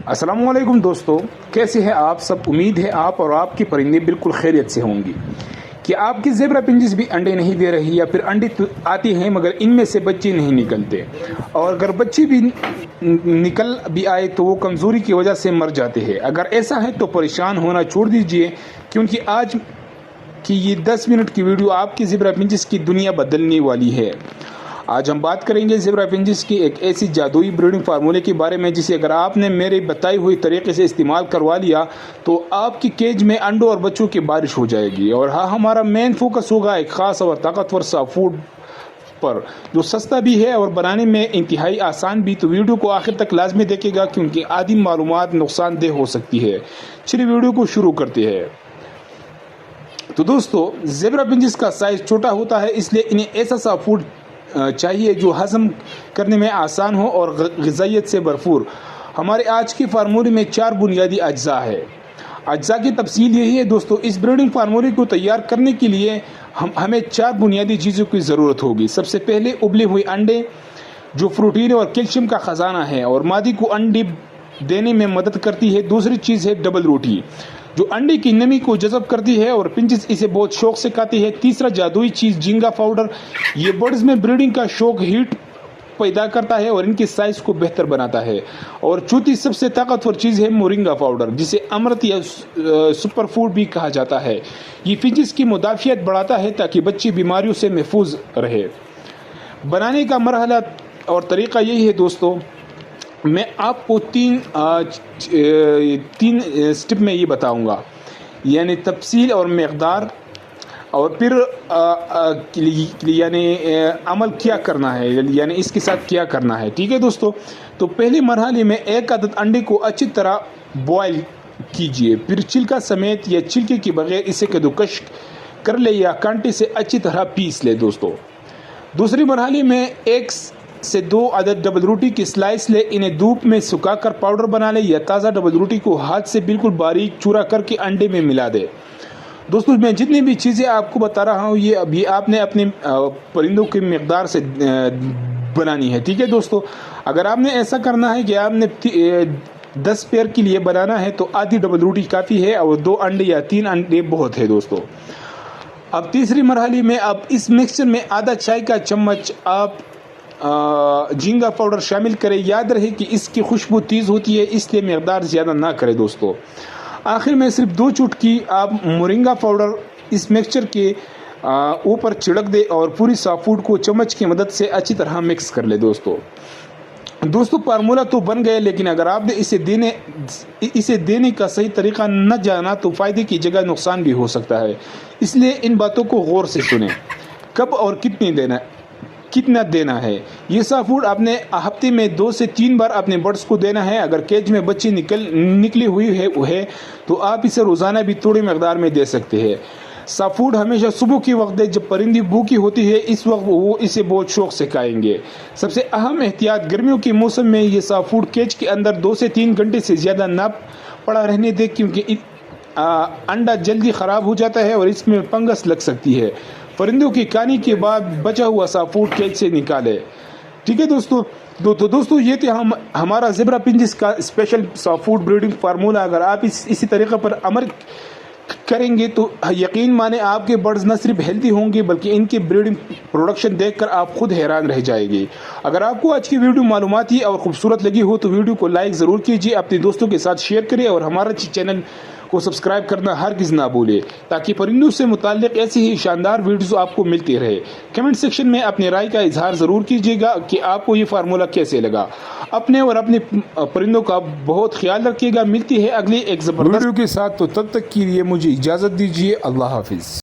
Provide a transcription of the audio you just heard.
अस्सलाम वालेकुम दोस्तों, कैसे हैं आप सब। उम्मीद है आप और आपके परिंदे बिल्कुल खैरियत से होंगी। कि आपकी ज़ेब्रा पिंजिस भी अंडे नहीं दे रही या फिर अंडे तो आती हैं मगर इनमें से बच्चे नहीं निकलते, और अगर बच्चे भी निकल भी आए तो वो कमज़ोरी की वजह से मर जाते हैं। अगर ऐसा है तो परेशान होना छोड़ दीजिए, क्योंकि आज की ये 10 मिनट की वीडियो आपकी ज़ेब्रा पिंजिस की दुनिया बदलने वाली है। आज हम बात करेंगे ज़ेब्रा पिंजिस की एक ऐसी जादुई ब्रीडिंग फार्मूले के बारे में जिसे अगर आपने मेरे बताई हुई तरीके से इस्तेमाल करवा लिया तो आपकी केज में अंडों और बच्चों की बारिश हो जाएगी। और हाँ, हमारा मेन फोकस होगा एक ख़ास और ताकतवर सा फूड पर जो सस्ता भी है और बनाने में इंतहाई आसान भी। तो वीडियो को आखिर तक लाजमी देखेगा, क्योंकि आधी मालूमात नुकसानदेह हो सकती है। चलिए वीडियो को शुरू करते हैं। तो दोस्तों, ज़ेब्रा पिंजिस का साइज़ छोटा होता है, इसलिए इन्हें ऐसा सा फूड चाहिए जो हज़म करने में आसान हो और ग़िज़ाइयत से भरपूर। हमारे आज के फार्मूले में 4 बुनियादी अज्जा है। अज्जा की तफसील यही है दोस्तों, इस ब्रीडिंग फार्मूले को तैयार करने के लिए हमें 4 बुनियादी चीज़ों की ज़रूरत होगी। सबसे पहले उबले हुए अंडे जो प्रोटीन और कैल्शियम का ख़जाना है और मादी को अंडे देने में मदद करती है। दूसरी चीज़ है डबल रोटी जो अंडे की नमी को जज़ब करती है और पिंजिस इसे बहुत शौक से खाती है। तीसरा जादुई चीज़ झींगा पाउडर, ये बर्ड्स में ब्रीडिंग का शौक हीट पैदा करता है और इनके साइज़ को बेहतर बनाता है। और चौथी सबसे ताकतवर चीज़ है मोरिंगा पाउडर, जिसे अमृत या सुपर फूड भी कहा जाता है। ये पिंजिस की मुदाफ़ियत बढ़ाता है ताकि बच्चे बीमारियों से महफूज रहे। बनाने का मरहला और तरीक़ा यही है दोस्तों, मैं आपको तीन स्टेप में ये बताऊंगा, यानी तफसील और मकदार, और फिर यानी अमल क्या करना है, यानी इसके साथ क्या करना है। ठीक है दोस्तों, तो पहले मरहले में 1 अदद अंडे को अच्छी तरह बॉयल कीजिए, फिर छिलका समेत या छिलके के बगैर इसे कद्दूकश कर ले या कांटे से अच्छी तरह पीस ले दोस्तों। दूसरी मरहले में 1 से 2 अदद डबल रोटी की स्लाइस ले, इन्हें धूप में सुखाकर पाउडर बना ले या ताज़ा डबल रोटी को हाथ से बिल्कुल बारीक चूरा करके अंडे में मिला दे। दोस्तों, मैं जितनी भी चीज़ें आपको बता रहा हूँ ये अभी आपने अपने परिंदों की मकदार से बनानी है। ठीक है दोस्तों, अगर आपने ऐसा करना है कि आपने 10 पेयर के लिए बनाना है तो आधी डबल रोटी काफ़ी है और 2 अंडे या 3 अंडे बहुत है दोस्तों। अब तीसरी मरहले में अब इस मिक्सचर में आधा चाय का चम्मच आप झींगा पाउडर शामिल करें। याद रहे कि इसकी खुशबू तेज़ होती है, इसलिए मकदार ज़्यादा ना करें दोस्तों। आखिर में सिर्फ 2 चुटकी आप मोरिंगा पाउडर इस मिक्सचर के ऊपर छिड़क दे और पूरी सॉफ्ट फूड को चम्मच की मदद से अच्छी तरह मिक्स कर ले दोस्तों। फार्मूला तो बन गए, लेकिन अगर आपने इसे देने का सही तरीका न जाना तो फ़ायदे की जगह नुकसान भी हो सकता है। इसलिए इन बातों को गौर से सुनें। कब और कितना देना है। ये सा फूड आपने हफ्ते में 2 से 3 बार अपने बर्ड्स को देना है। अगर केज में बच्चे निकली हुई है तो आप इसे रोज़ाना भी थोड़ी मकदार में दे सकते हैं। सा फूड हमेशा सुबह के वक्त दे जब परिंदी भूखी होती है, इस वक्त वो इसे बहुत शौक से खाएंगे। सबसे अहम एहतियात, गर्मियों के मौसम में ये सा फूड केज के अंदर 2 से 3 घंटे से ज़्यादा ना पड़ा रहने दे, क्योंकि अंडा जल्दी ख़राब हो जाता है और इसमें फंगस लग सकती है। परिंदों की खाने के बाद बचा हुआ सा फूड केज से निकाले। ठीक है दोस्तों, दोस्तों ये थे हमारा ज़ेब्रा पिंजिस का स्पेशल सा फूड ब्रीडिंग फार्मूला। अगर आप इसी तरीक़े पर अमल करेंगे तो यकीन माने आपके बर्ड्स न सिर्फ हेल्दी होंगे बल्कि इनके ब्रीडिंग प्रोडक्शन देखकर आप खुद हैरान रह जाएंगे। अगर आपको आज की वीडियो मालूमाती और खूबसूरत लगी हो तो वीडियो को लाइक ज़रूर कीजिए, अपने दोस्तों के साथ शेयर करें और हमारा चैनल को सब्सक्राइब करना हरगिज़ ना भूले, ताकि परिंदों से मुताल्लिक़ ऐसी ही शानदार वीडियोस आपको मिलती रहे। कमेंट सेक्शन में अपनी राय का इजहार ज़रूर कीजिएगा कि आपको ये फार्मूला कैसे लगा। अपने और अपने परिंदों का बहुत ख्याल रखिएगा। मिलती है अगली एक ज़बरदस्त वीडियो के साथ, तो तब तक के लिए मुझे इजाज़त दीजिए। अल्लाह हाफिज़।